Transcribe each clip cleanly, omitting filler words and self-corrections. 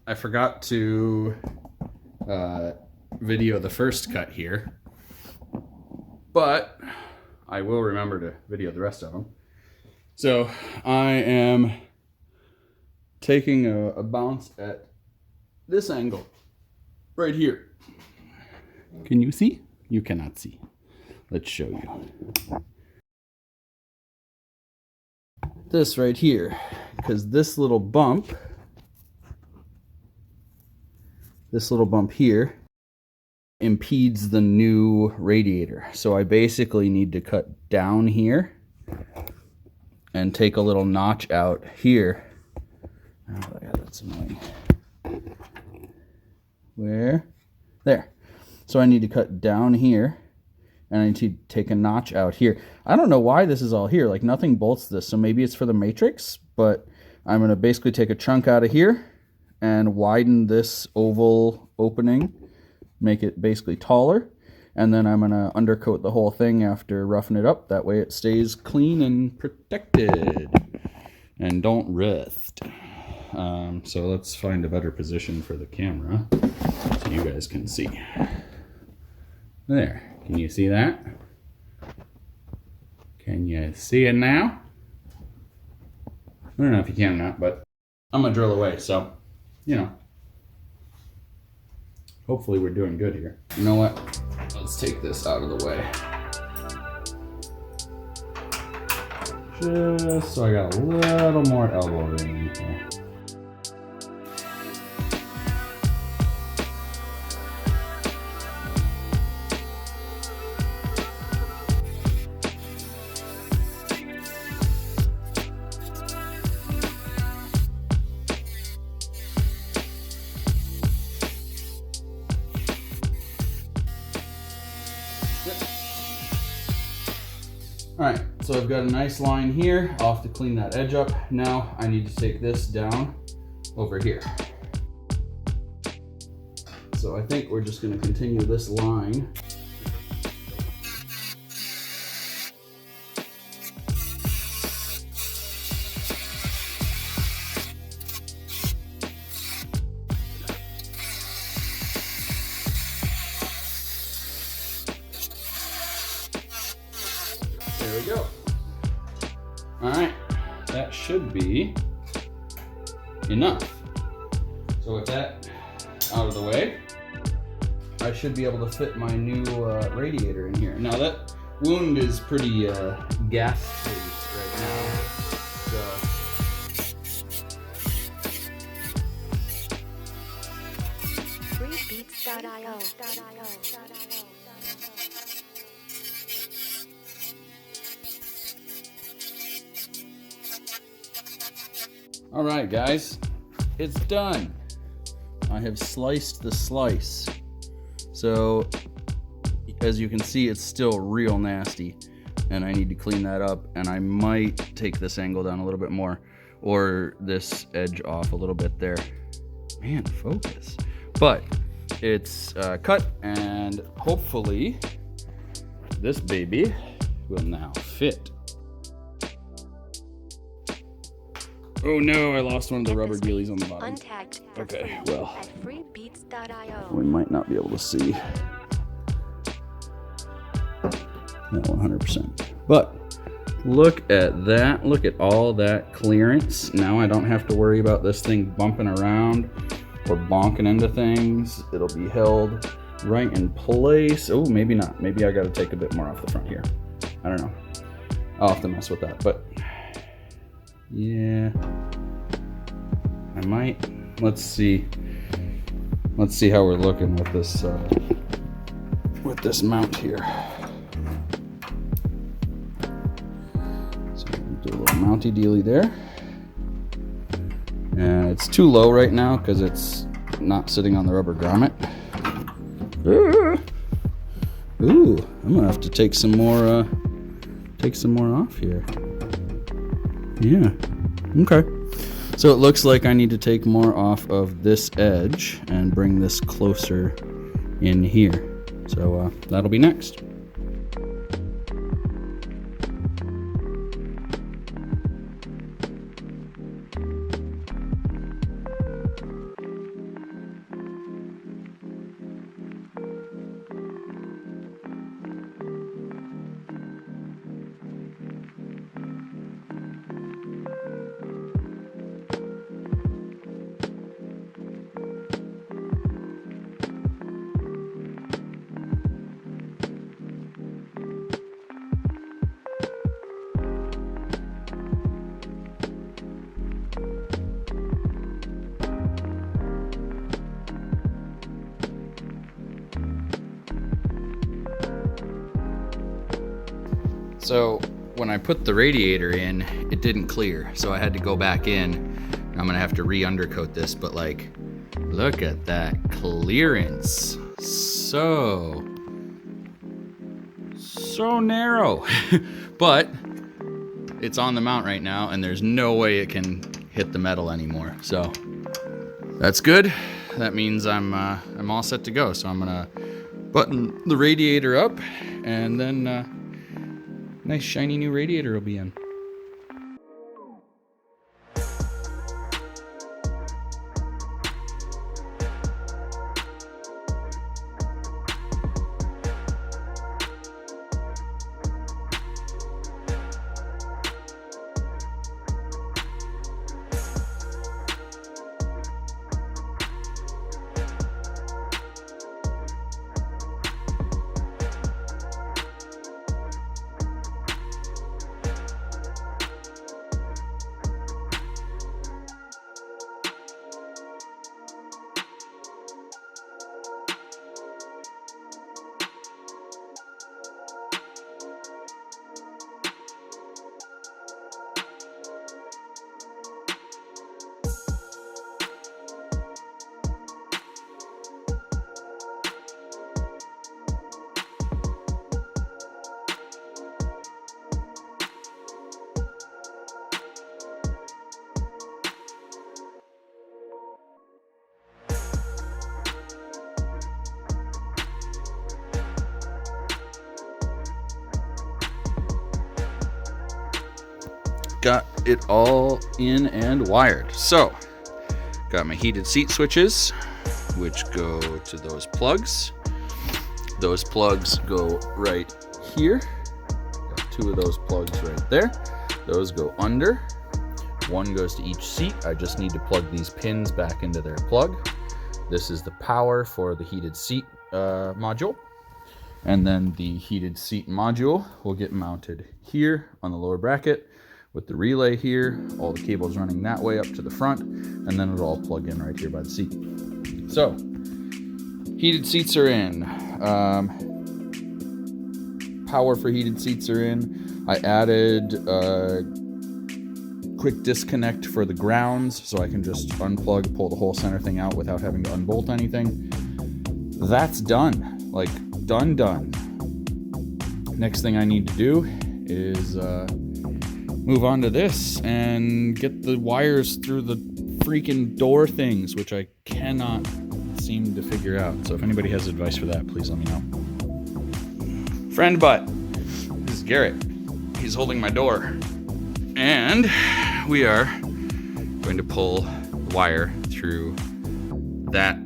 I forgot to video the first cut here, but I will remember to video the rest of them. So I am taking a bounce at this angle right here. Can you see? You cannot see. Let's show you. This right here, because this little bump here impedes the new radiator. So I basically need to cut down here and take a little notch out here. Oh, yeah, that's annoying. Where? There. So I need to cut down here, and I need to take a notch out here. I don't know why this is all here. Like, nothing bolts this, so maybe it's for the matrix, but I'm going to basically take a chunk out of here and widen this oval opening, make it basically taller, and then I'm going to undercoat the whole thing after roughing it up. That way it stays clean and protected and don't rust. So let's find a better position for the camera so you guys can see. There. Can you see that? Can you see it now? I don't know if you can or not, but I'm gonna drill away, so, you know. Hopefully we're doing good here. You know what? Let's take this out of the way. Just so I got a little more elbow room in here. Alright, so I've got a nice line here. I'll have to clean that edge up. Now I need to take this down over here. So I think we're just going to continue this line. There we go. All right, that should be enough. So with that out of the way, I should be able to fit my new radiator in here. Now that wound is pretty ghastly right now, so. All right, guys, it's done. I have sliced the slice. So, as you can see, it's still real nasty, and I need to clean that up, and I might take this angle down a little bit more, or this edge off a little bit there. Man, focus. But it's cut, and hopefully this baby will now fit. Oh no, I lost one of the rubber dealies on the bottom. Okay, well, we might not be able to see that 100%. But look at that. Look at all that clearance. Now I don't have to worry about this thing bumping around or bonking into things. It'll be held right in place. Oh, maybe not. Maybe I got to take a bit more off the front here. I don't know. I'll have to mess with that, but yeah, I might. Let's see how we're looking with this mount here. So do a little mounty dealy there, and it's too low right now because it's not sitting on the rubber grommet. Ooh, I'm gonna have to take some more off here. Yeah, okay. So it looks like I need to take more off of this edge and bring this closer in here. So that'll be next. So when I put the radiator in, it didn't clear, so I had to go back in. I'm gonna have to re-undercoat this, but like, look at that clearance. So narrow. But it's on the mount right now, and there's no way it can hit the metal anymore. So that's good. That means I'm all set to go. So I'm gonna button the radiator up, and then nice shiny new radiator will be in. Got it all in and wired. So, got my heated seat switches, which go to those plugs. Those plugs go right here. Got two of those plugs right there. Those go under. One goes to each seat. I just need to plug these pins back into their plug. This is the power for the heated seat module. And then the heated seat module will get mounted here on the lower bracket with the relay here, all the cables running that way up to the front, and then it'll all plug in right here by the seat. So, heated seats are in. Power for heated seats are in. I added a quick disconnect for the grounds, so I can just unplug, pull the whole center thing out without having to unbolt anything. That's done. Like, done. Next thing I need to do is move on to this and get the wires through the freaking door things, which I cannot seem to figure out. So if anybody has advice for that, please let me know. Friend butt. This is Garrett. He's holding my door. And we are going to pull the wire through that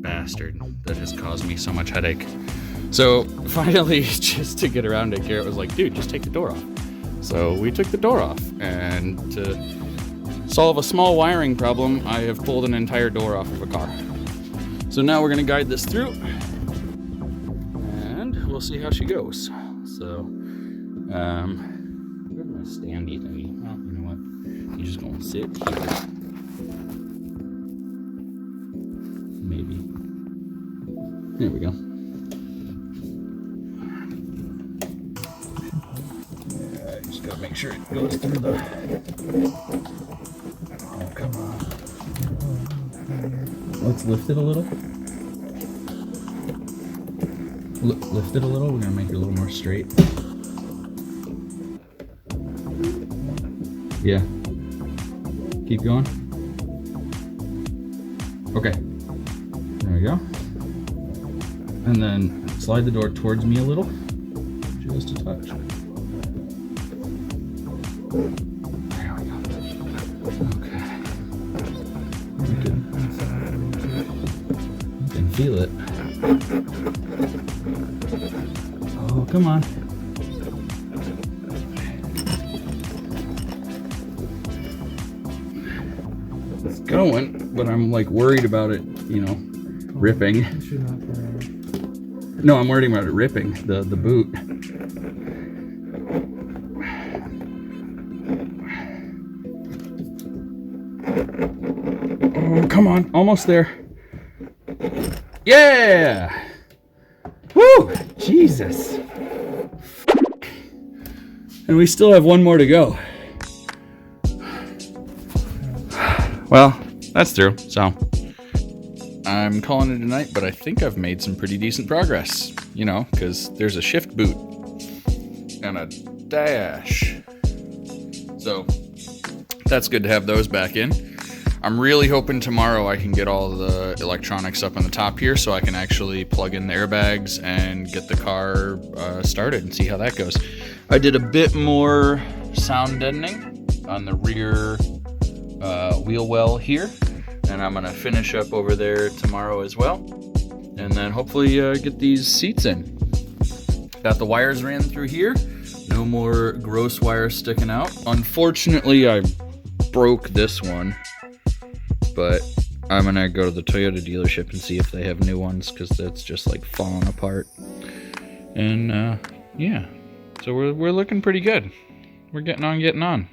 bastard that has caused me so much headache. So finally, just to get around it, Garrett was like, dude, just take the door off. So we took the door off, and to solve a small wiring problem, I have pulled an entire door off of a car. So now we're gonna guide this through, and we'll see how she goes. So, where's my standy thingy? Well, you know what? You're just gonna sit here. Maybe. There we go. Gotta make sure it goes through the... Oh, come on. Let's lift it a little. Lift it a little. We're gonna make it a little more straight. Yeah. Keep going. Okay. There we go. And then slide the door towards me a little. Just a touch. There we go. Okay. You can feel it. Oh, come on. It's going, but I'm like worried about it, you know, ripping. No, I'm worried about it ripping the boot. Oh, come on, almost there. Yeah! Woo! Jesus. And we still have one more to go. Well, that's through, so I'm calling it a night, but I think I've made some pretty decent progress, you know, because there's a shift boot and a dash. So that's good to have those back in. I'm really hoping tomorrow I can get all the electronics up on the top here so I can actually plug in the airbags and get the car started and see how that goes. I did a bit more sound deadening on the rear wheel well here, and I'm gonna finish up over there tomorrow as well, and then hopefully get these seats in. Got the wires ran through here, no more gross wires sticking out. Unfortunately, I broke this one, but I'm gonna go to the Toyota dealership and see if they have new ones, because that's just like falling apart. And yeah, so we're looking pretty good. We're getting on.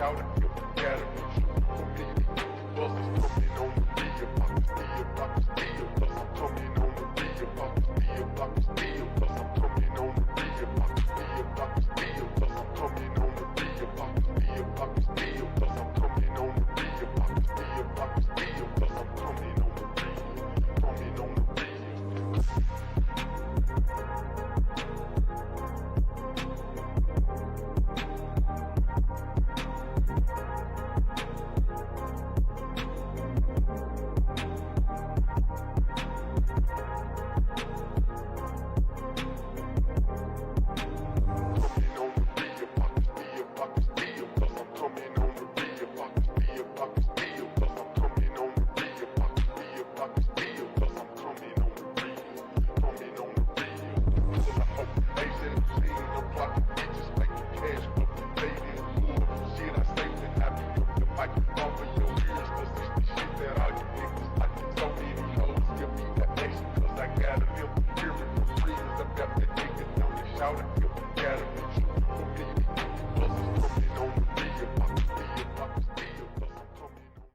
Get 'em.